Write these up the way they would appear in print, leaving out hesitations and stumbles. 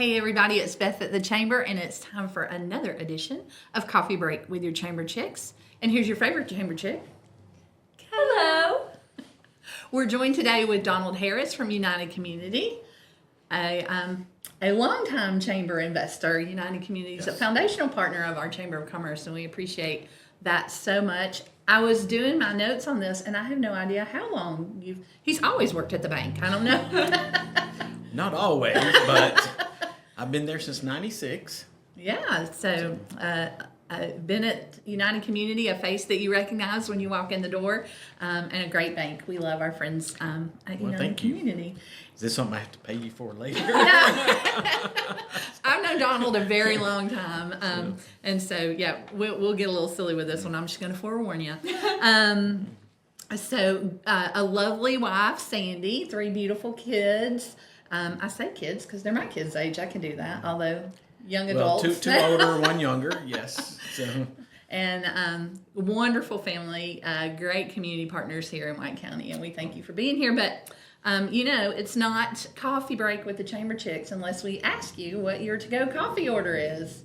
Hey everybody, it's Beth at the Chamber, and it's time for another edition of Coffee Break with your Chamber Chicks. And here's your favorite Chamber Chick. Hello. We're joined today with Donald Harris from United Community, a longtime Chamber investor. United Community is a foundational partner of our Chamber of Commerce, and we appreciate that so much. I was doing my notes on this, and I have no idea how long he's always worked at the bank. I don't know. Not always, but I've been there since '96. Yeah, so been at United Community, a face that you recognize when you walk in the door, and a great bank. We love our friends at United Community. Is this something I have to pay you for later? I've known Donald a very long time, and so yeah, we'll get a little silly with this one. I'm just going to forewarn you. So a lovely wife, Sandy, 3 beautiful kids. I say kids because they're my kids' age. I can do that, although young adults. Well, two older, 1 younger, yes. So. And wonderful family, great community partners here in White County, and we thank you for being here. But it's not coffee break with the Chamber Chicks unless we ask you what your to-go coffee order is.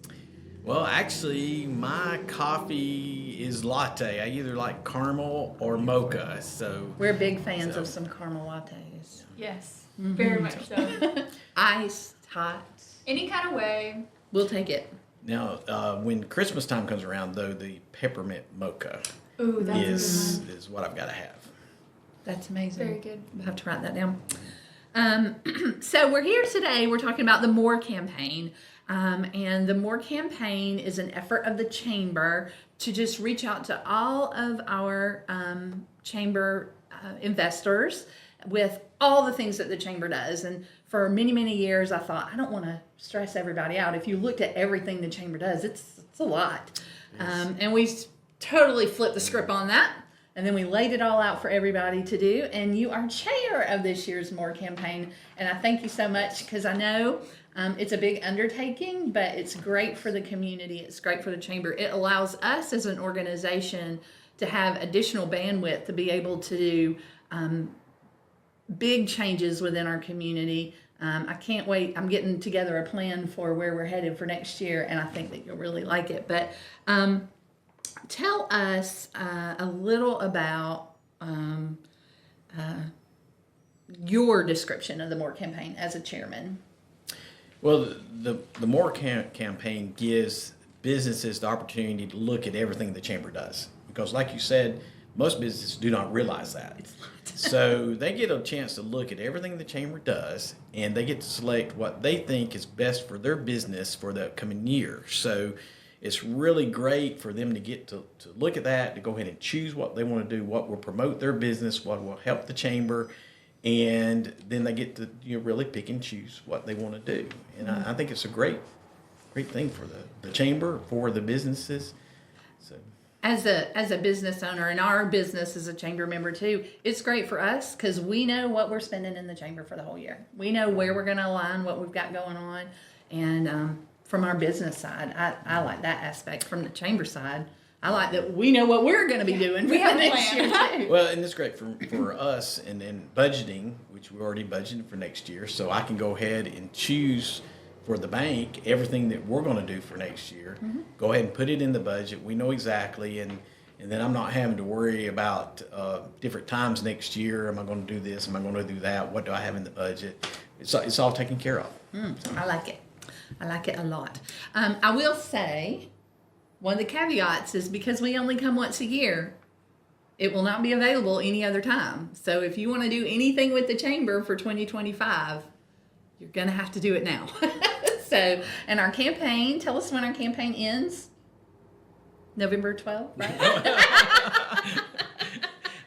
Well, actually, my coffee is latte. I either like caramel or mocha. So we're big fans of some caramel lattes. Yes, very much so. Iced, hot. Any kind of way. We'll take it. Now, when Christmas time comes around, though, the peppermint mocha Ooh, that's is what I've got to have. That's amazing. Very good. We'll have to write that down. So we're here today. We're talking about the MORE campaign. And the MORE campaign is an effort of the Chamber to just reach out to all of our Chamber investors with all the things that the Chamber does. And for many, many years, I thought, I don't want to stress everybody out. If you looked at everything the Chamber does, it's a lot. And we totally flipped the script on that. And then we laid it all out for everybody to do. And you are chair of this year's MORE campaign. And I thank you so much because I know it's a big undertaking, but it's great for the community. It's great for the Chamber. It allows us as an organization to have additional bandwidth to be able to do big changes within our community. I can't wait. I'm getting together a plan for where we're headed for next year, and I think that you'll really like it. But tell us a little about your description of the MORE campaign as a chairman. Well, the MORE campaign gives businesses the opportunity to look at everything the Chamber does. Because like you said, most businesses do not realize that. So they get a chance to look at everything the Chamber does, and they get to select what they think is best for their business for the coming year. So it's really great for them to get to look at that, to go ahead and choose what they want to do, what will promote their business, what will help the Chamber, and then they get to really pick and choose what they want to do. And I think it's a great thing for the Chamber, for the businesses. So. As a business owner, and our business is a Chamber member too, it's great for us because we know what we're spending in the Chamber for the whole year. We know where we're going to align, what we've got going on, and from our business side, I like that aspect. From the Chamber side, I like that we know what we're going to be doing for the next year too. Well, and it's great for us, and then budgeting, which we already budgeted for next year, so I can go ahead and choose for the bank everything that we're going to do for next year. Mm-hmm. Go ahead and put it in the budget. We know exactly, and then I'm not having to worry about different times next year. Am I going to do this? Am I going to do that? What do I have in the budget? It's all taken care of. I like it. I like it a lot. I will say, one of the caveats is because we only come once a year, it will not be available any other time. So if you want to do anything with the Chamber for 2025, you're going to have to do it now. So, and our campaign, tell us when our campaign ends. November 12th, right?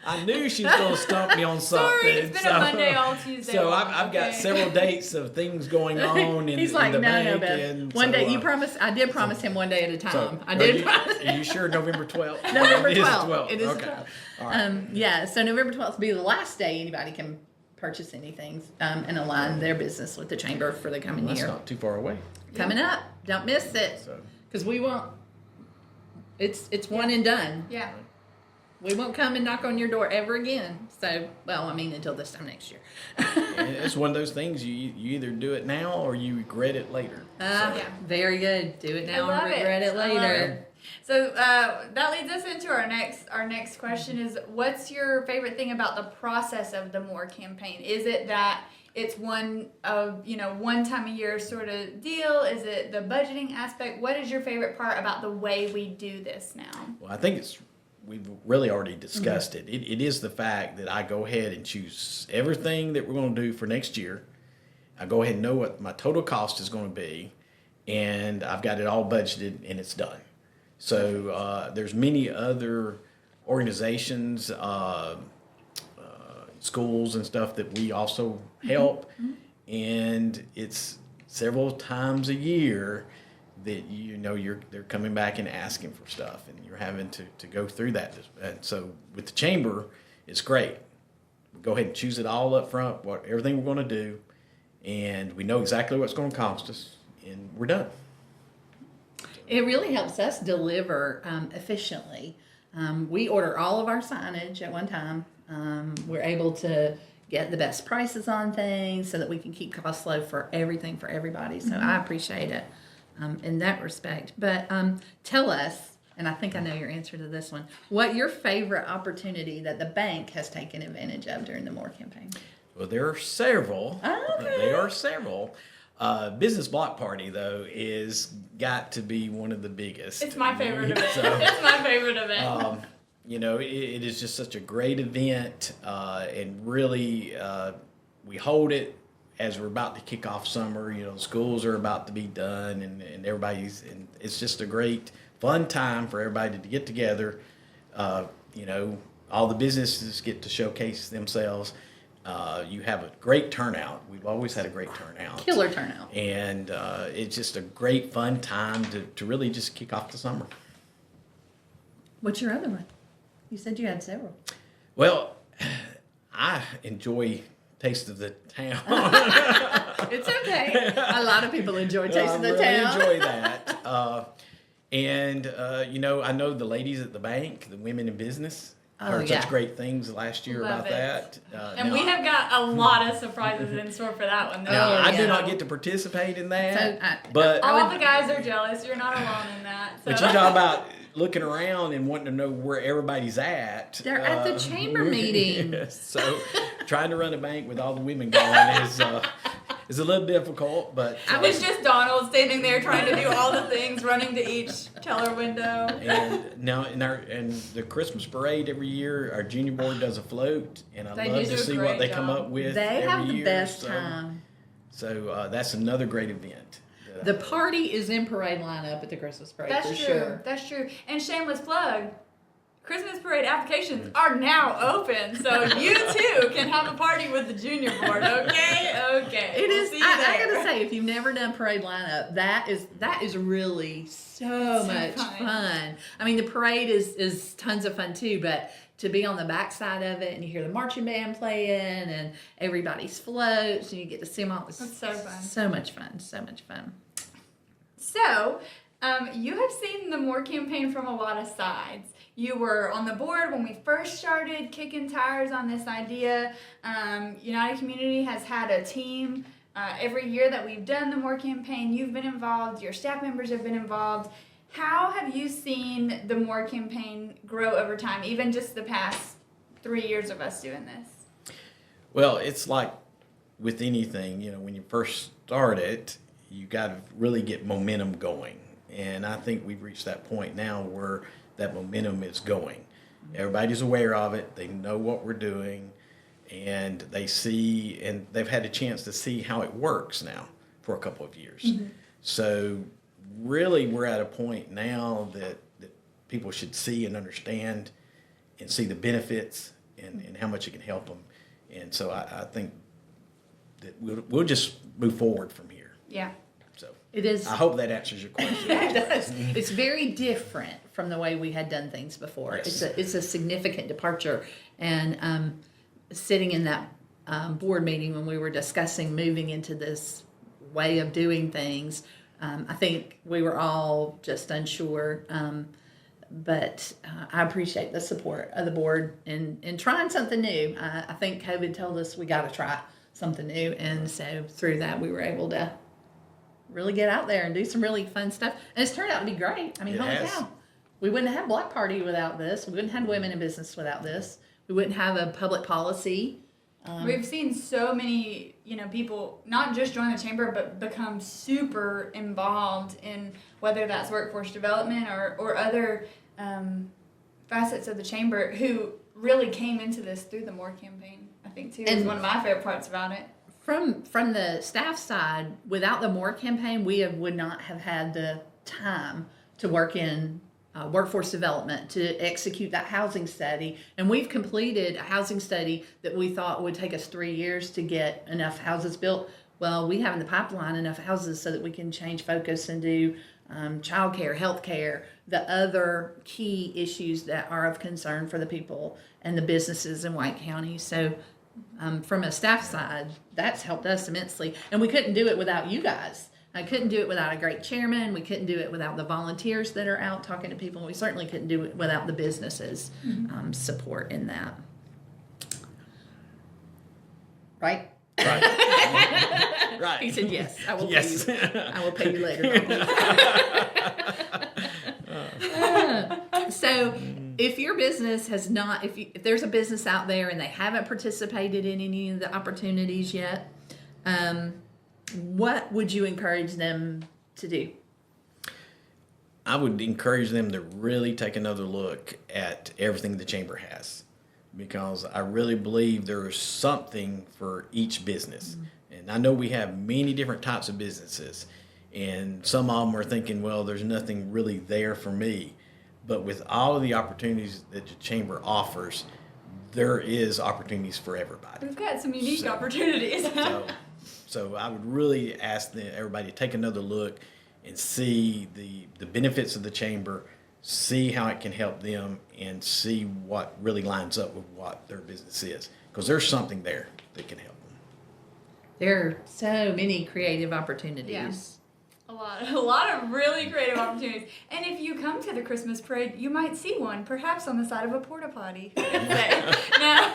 I knew she was going to stump me on something. Sorry, it's been a Monday all Tuesday. So I've got several dates of things going on in, He's like, in the bank. Beth. One day, you promised. I did promise him one day at a time. So I did promise. Are you sure November 12th? November 12th. It is 12th. It is okay. 12th. All right. Yeah, so November 12th will be the last day anybody can purchase anything and align their business with the Chamber for the coming That's year. not too far away. Coming up. Don't miss it. Because we won't. It's one and done. Yeah. We won't come and knock on your door ever again. So, well, I mean, until this time next year. And it's one of those things you either do it now or you regret it later. Yeah. Very good. Do it now love and regret it I love later. it. So that leads us into our next question is, what's your favorite thing about the process of the More campaign? Is it that it's one time a year sort of deal? Is it the budgeting aspect? What is your favorite part about the way we do this now? Well, I think we've really already discussed it. It is the fact that I go ahead and choose everything that we're going to do for next year. I go ahead and know what my total cost is going to be, and I've got it all budgeted and it's done. So there's many other organizations, schools and stuff that we also help, and it's several times a year that they're coming back and asking for stuff, and you're having to go through that. And so with the chamber, it's great. We go ahead and choose it all up front, everything we're going to do, and we know exactly what's going to cost us, and we're done. It really helps us deliver efficiently. We order all of our signage at one time. We're able to get the best prices on things so that we can keep costs low for everything for everybody. So I appreciate it in that respect. But tell us, and I think I know your answer to this one, what your favorite opportunity that the bank has taken advantage of during the More campaign? Well, there are several. Okay. There are several. Business Block Party, though, is got to be one of the biggest. It's my favorite event. So, It's my favorite event. it is just such a great event, and really, we hold it as we're about to kick off summer. Schools are about to be done, and it's just a great, fun time for everybody to get together. All the businesses get to showcase themselves. You have a great turnout. We've always had a great turnout. Killer turnout. And it's just a great, fun time to really just kick off the summer. What's your other one? You said you had several. Well, I enjoy Taste of the Town. It's okay. A lot of people enjoy Taste of the I really Town. enjoy that. I know the ladies at the bank, the women in business, heard such great things last year Love about it. that. And we have got a lot of surprises in store for that one. Now, I do yeah. not get to participate in that, So, but All the guys are jealous. You're not alone in that. So. But you talk about looking around and wanting to know where everybody's at. They're at the chamber meeting. So trying to run a bank with all the women going is a little difficult, but It's just Donald standing there trying to do all the things, running to each teller window. and now in the Christmas parade every year, our junior board does a float, and I They love do to a see great what they come job. up with. They every have the year, best so, time. So that's another great event. The party is in parade lineup at the Christmas parade That's for true. sure. That's true. And shameless plug. Christmas parade applications are now open, so you too can have a party with the junior board. Okay. It We'll is. see you I there. gotta say, if you've never done parade lineup, that is really so much fun. I mean, the parade is tons of fun too, but to be on the backside of it and you hear the marching band playing and everybody's floats and you get to see them all. It's That's so fun. So much fun. So much fun. So, you have seen the More campaign from a lot of sides. You were on the board when we first started kicking tires on this idea. United Community has had a team every year that we've done the More campaign. You've been involved. Your staff members have been involved. How have you seen the More campaign grow over time, even just the past 3 years of us doing this? Well, it's like with anything, when you first start it, you got to really get momentum going. And I think we've reached that point now where that momentum is going. Everybody's aware of it. They know what we're doing, and they see, and they've had a chance to see how it works now for a couple of years. Mm-hmm. So really, we're at a point now that people should see and understand and see the benefits and how much it can help them. And so I think that we'll just move forward from here. Yeah. So It is. I hope that answers your question. It does. It's very different from the way we had done things before. Yes. It's a significant departure. And sitting in that board meeting when we were discussing moving into this way of doing things, I think we were all just unsure I appreciate the support of the board in trying something new. I think COVID told us we got to try something new, and so through that we were able to really get out there and do some really fun stuff, and it's turned out to be great. I mean, It holy has. cow, we wouldn't have Block Party without this. We wouldn't have Women in Business without this. We wouldn't have a public policy. We've seen so many, people not just join the chamber, but become super involved in whether that's workforce development or other facets of the chamber who really came into this through the More campaign. I think too is one of my favorite parts about it. From the staff side, without the More campaign, would not have had the time to work in workforce development, to execute that housing study. And we've completed a housing study that we thought would take us 3 years to get enough houses built. Well, we have in the pipeline enough houses so that we can change focus and do childcare, healthcare, the other key issues that are of concern for the people and the businesses in White County. So from a staff side, that's helped us immensely. And we couldn't do it without you guys. I couldn't do it without a great chairman. We couldn't do it without the volunteers that are out talking to people. We certainly couldn't do it without the businesses' support in that. Right? Right. Right. He said, yes, I will Yes. pay you. I will pay you later. So if your business has not, if there's a business out there and they haven't participated in any of the opportunities yet, what would you encourage them to do? I would encourage them to really take another look at everything the chamber has, because I really believe there is something for each business. And I know we have many different types of businesses, and some of them are thinking, well, there's nothing really there for me. But with all of the opportunities that the chamber offers, there is opportunities for everybody. We've got some unique opportunities. So I would really ask everybody to take another look and see the benefits of the chamber, see how it can help them, and see what really lines up with what their business is. Because there's something there that can help them. There are so many creative opportunities. Yeah. A lot of really creative opportunities. And if you come to the Christmas parade, you might see one, perhaps on the side of a porta potty. No,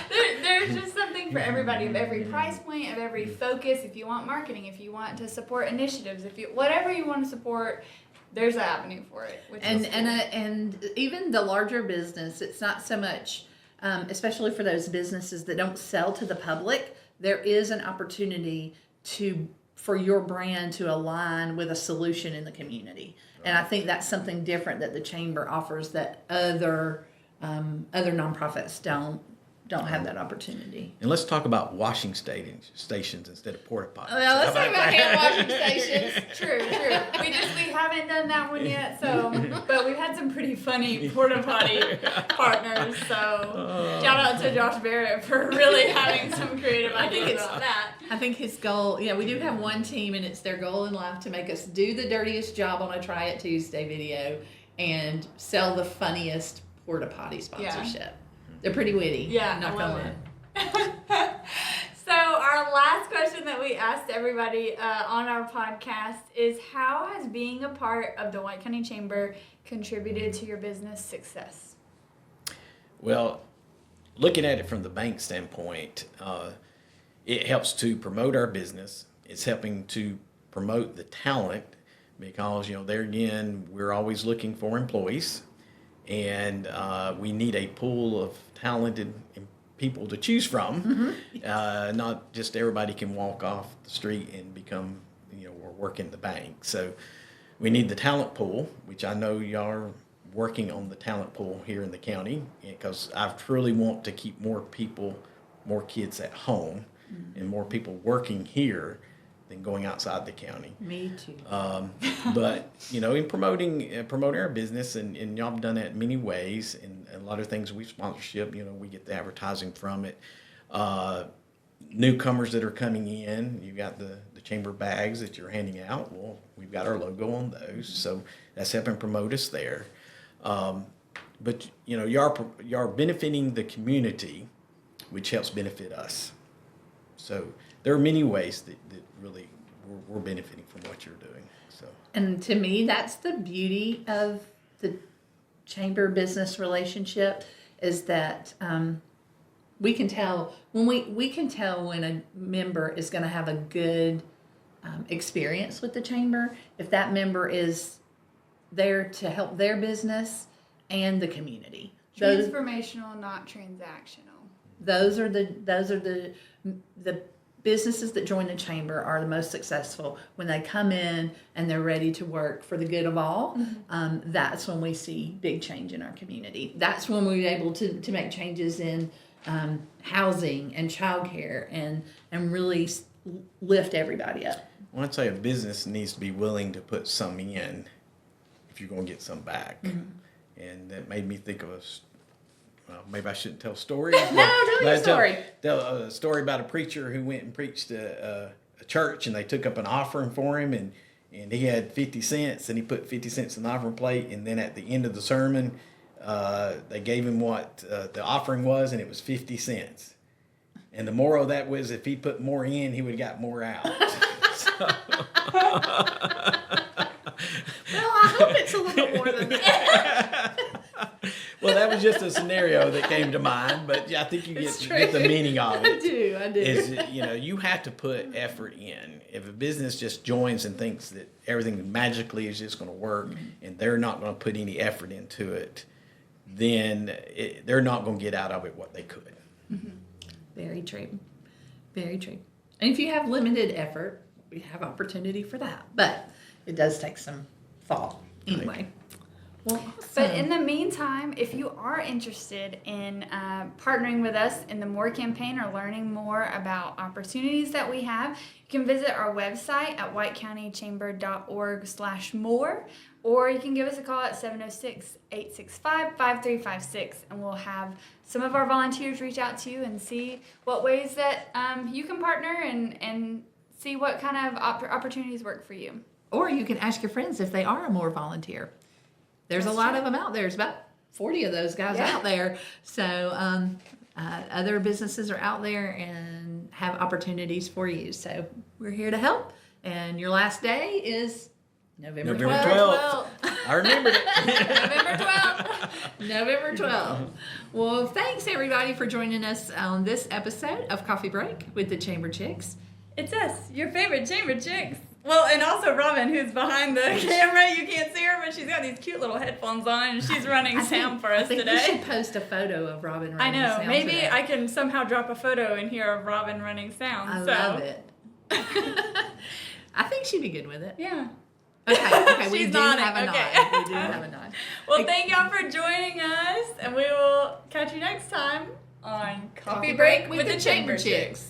there's just something for everybody, of every price point, of every focus. If you want marketing, if you want to support initiatives, whatever you want to support, there's an avenue for it. And even the larger business, it's not so much, especially for those businesses that don't sell to the public. There is an opportunity for your brand to align with a solution in the community. And I think that's something different that the chamber offers that other nonprofits don't have that opportunity. And let's talk about washing stations instead of porta potties. Well, let's talk about hand washing stations. True. We haven't done that one yet, but we've had some pretty funny porta potty partners. So shout out to Josh Barrett for really having some creative ideas about that. I think his goal, we do have one team, and it's their goal in life to make us do the dirtiest job on a Try It Tuesday video and sell the funniest porta potty sponsorship. Yeah. They're pretty witty. Yeah, not I love gonna it. So our last question that we asked everybody on our podcast is, how has being a part of the White County Chamber contributed to your business success? Well, looking at it from the bank standpoint, it helps to promote our business. It's helping to promote the talent, because, there again, we're always looking for employees, and we need a pool of talented people to choose from. Not just everybody can walk off the street and become, or work in the bank. So we need the talent pool, which I know y'all are working on the talent pool here in the county, because I truly want to keep more kids at home and more people working here than going outside the county. Me too. But in promoting our business, and y'all have done that in many ways, and a lot of things we sponsorship. We get the advertising from it. Newcomers that are coming in, you got the chamber bags that you're handing out. Well, we've got our logo on those, so that's helping promote us there. But you are benefiting the community, which helps benefit us. So there are many ways that really we're benefiting from what you're doing. So, and to me, that's the beauty of the chamber business relationship is that we can tell when we can tell when a member is going to have a good experience with the chamber if that member is there to help their business and the community. Transformational, not transactional. Those are the businesses that join the chamber are the most successful when they come in and they're ready to work for the good of all. That's when we see big change in our community. That's when we're able to make changes in housing and childcare and really lift everybody up. Well, I'd say a business needs to be willing to put some in if you're going to get some back. And that made me think of maybe I shouldn't tell stories. No, tell your story. Tell a story about a preacher who went and preached a church, and they took up an offering for him, and he had 50 cents, and he put 50 cents in the offering plate, and then at the end of the sermon, they gave him what the offering was, and it was 50 cents. And the moral of that was if he put more in, he would have got more out. Well, I hope it's a little more than that. Well, that was just a scenario that came to mind, but I think you get the meaning of it. I do. Is you have to put effort in. If a business just joins and thinks that everything magically is just going to work, and they're not going to put any effort into it, then they're not going to get out of it what they could. Very true. Very true. And if you have limited effort, we have opportunity for that. But it does take some thought anyway. Well, awesome. But in the meantime, if you are interested in partnering with us in the MORE campaign or learning more about opportunities that we have, you can visit our website at whitecountychamber.org/more, or you can give us a call at 706-865-5356, and we'll have some of our volunteers reach out to you and see what ways that you can partner and see what kind of opportunities work for you. Or you can ask your friends if they are a MORE volunteer. There's a lot of them out there. There's about 40 of those guys out there. So other businesses are out there and have opportunities for you. So we're here to help. And your last day is November 12th. I remembered it. November 12th. November 12th. Well, thanks everybody for joining us on this episode of Coffee Break with the Chamber Chicks. It's us, your favorite Chamber Chicks. Well, and also Robin, who's behind the camera. You can't see her, but she's got these cute little headphones on, and she's running sound for us I think today. we should post a photo of Robin running I know. sound Maybe today. I can somehow drop a photo in here of Robin running sound. I love it. I think she'd be good with it. Yeah. Okay, we She's do nodding, have a okay. nod. We do have a nod. Well, thank y'all for joining us, and we will catch you next time on Coffee Break with the Chamber Chicks.